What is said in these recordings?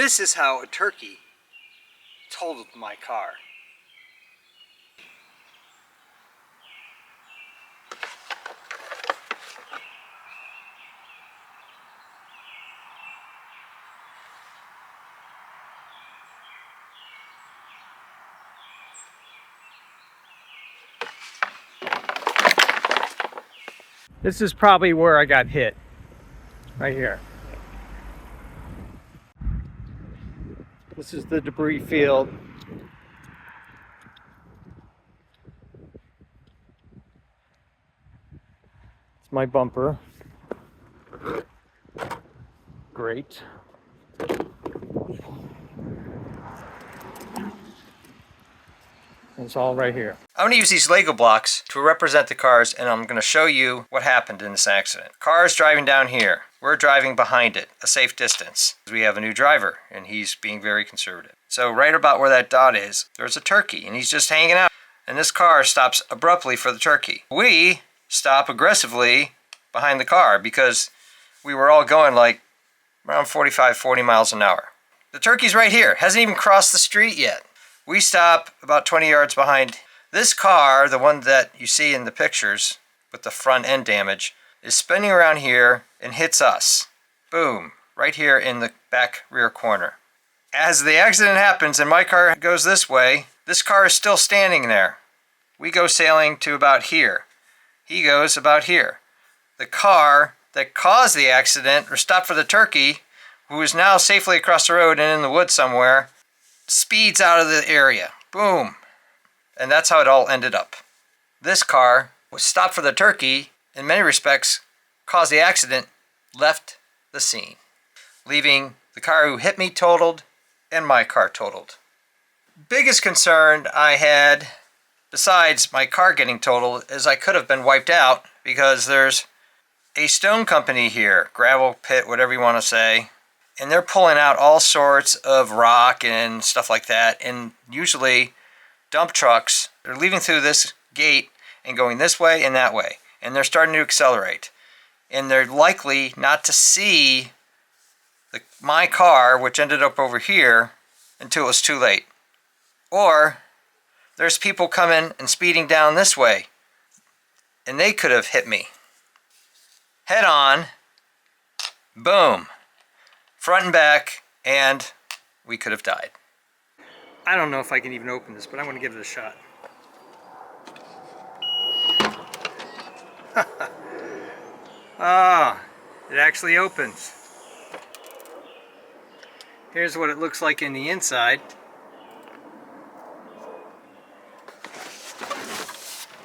This is how a turkey totaled my car. This is probably where I got hit, right here. This is the debris field. It's my bumper. Great. It's all right here. I'm going to use these Lego blocks to represent the cars, and I'm going to show you what happened in this accident. Car is driving down here. We're driving behind it, a safe distance. We have a new driver, and he's being very conservative. So right about where that dot is, there's a turkey, and he's just hanging out. And this car stops abruptly for the turkey. We stop aggressively behind the car because we were all going like around 45, 40 miles an hour. The turkey's right here, hasn't even crossed the street yet. We stop about 20 yards behind. This car, the one that you see in the pictures with the front end damage, is spinning around here and hits us. Boom, right here in the back rear corner. As the accident happens and my car goes this way, this car is still standing there. We go sailing to about here. He goes about here. The car that caused the accident or stopped for the turkey, who is now safely across the road and in the woods somewhere, speeds out of the area. Boom. And that's how it all ended up. This car was stopped for the turkey, in many respects, caused the accident, left the scene, leaving the car who hit me totaled and my car totaled. Biggest concern I had, besides my car getting totaled, is I could have been wiped out because there's a stone company here, gravel pit, whatever you want to say, and they're pulling out all sorts of rock and stuff like that, and usually dump trucks, they're leaving through this gate and going this way and that way, and they're starting to accelerate, and they're likely not to see my car, which ended up over here, until it was too late. Or there's people coming and speeding down this way, and they could have hit me head on, boom, front and back, and we could have died. I don't know if I can even open this, but I'm going to give it a shot. Ah, it actually opens. Here's what it looks like in the inside.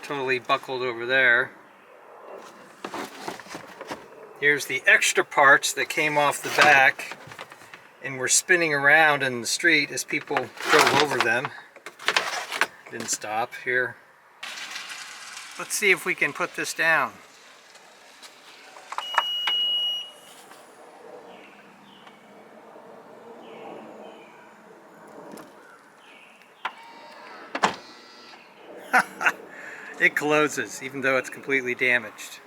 Totally buckled over there. Here's the extra parts that came off the back and were spinning around in the street as people drove over them. Didn't stop here. Let's see if we can put this down. It closes, even though it's completely damaged.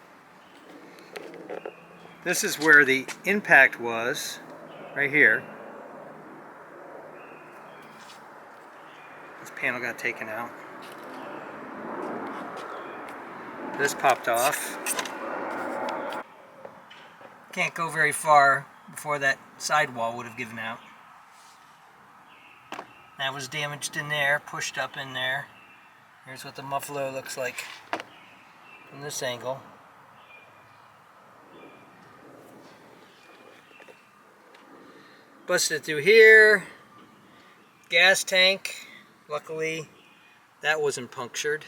This is where the impact was, right here. This panel got taken out. This popped off. Can't go very far before that sidewall would have given out. That was damaged in there, pushed up in there. Here's what the muffler looks like from this angle. Busted through here. Gas tank. Luckily, that wasn't punctured.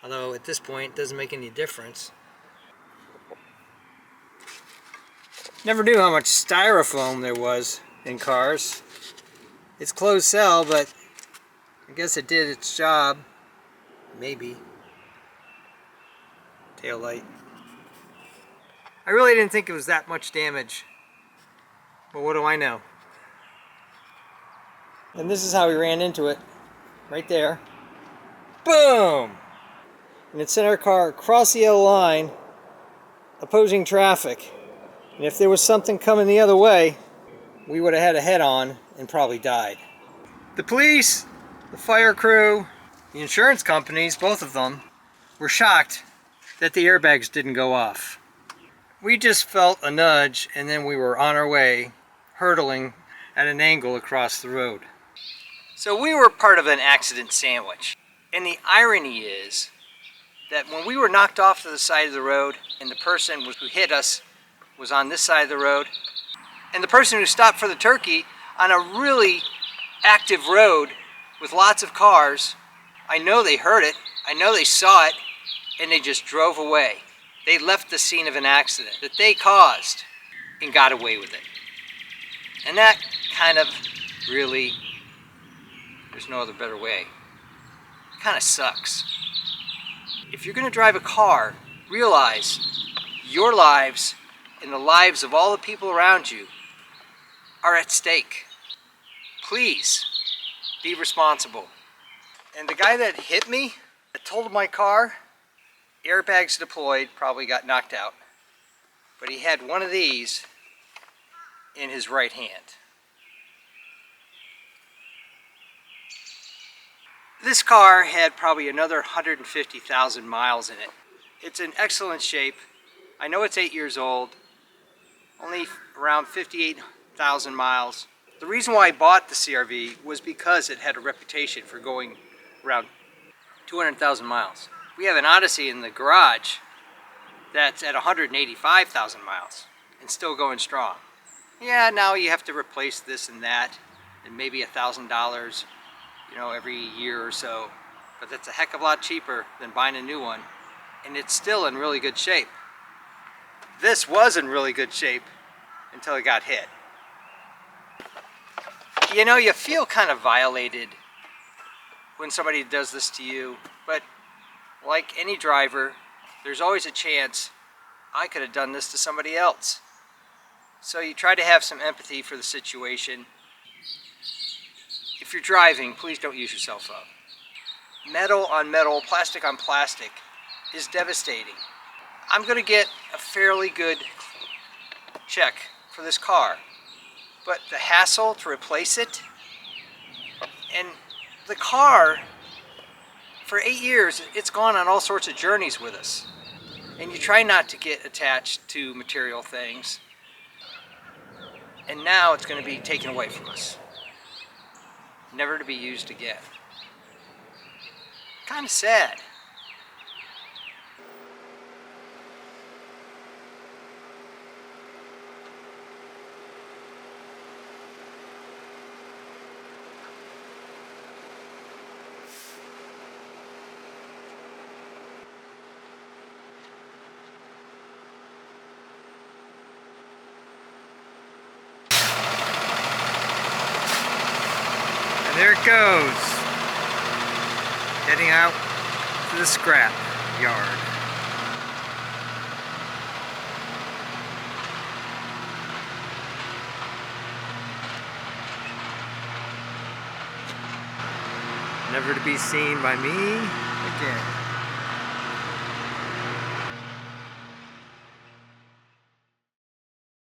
Although at this point, it doesn't make any difference. Never knew how much styrofoam there was in cars. It's closed cell, but I guess it did its job. Maybe. Tail light. I really didn't think it was that much damage. But what do I know? And this is how we ran into it. Right there. Boom! And it sent our car across the yellow line, opposing traffic. And if there was something coming the other way, we would have had a head-on and probably died. The police, the fire crew, the insurance companies, both of them, were shocked that the airbags didn't go off. We just felt a nudge and then we were on our way, hurtling at an angle across the road. So we were part of an accident sandwich. And the irony is that when we were knocked off to the side of the road and the person who hit us was on this side of the road, and the person who stopped for the turkey on a really active road with lots of cars, I know they heard it, I know they saw it, and they just drove away. They left the scene of an accident that they caused and got away with it. And that kind of really, there's no other better way, it kind of sucks. If you're going to drive a car, realize your lives and the lives of all the people around you are at stake. Please be responsible. And the guy that hit me, that totaled my car, airbags deployed, probably got knocked out. But he had one of these in his right hand. This car had probably another 150,000 miles in it. It's in excellent shape. I know it's 8 years old, only around 58,000 miles. The reason why I bought the CRV was because it had a reputation for going around 200,000 miles. We have an Odyssey in the garage that's at 185,000 miles and still going strong. Yeah, now you have to replace this and that, and maybe $1,000, every year or so. But that's a heck of a lot cheaper than buying a new one, and it's still in really good shape. This was in really good shape until it got hit. You feel kind of violated when somebody does this to you, but like any driver, there's always a chance I could have done this to somebody else. So you try to have some empathy for the situation. If you're driving, please don't use yourself up. Metal on metal, plastic on plastic is devastating. I'm going to get a fairly good check for this car, but the hassle to replace it, and the car, for 8 years, it's gone on all sorts of journeys with us. And you try not to get attached to material things, and now it's going to be taken away from us, never to be used again. Kind of sad. There it goes, heading out to the scrap yard. Never to be seen by me again.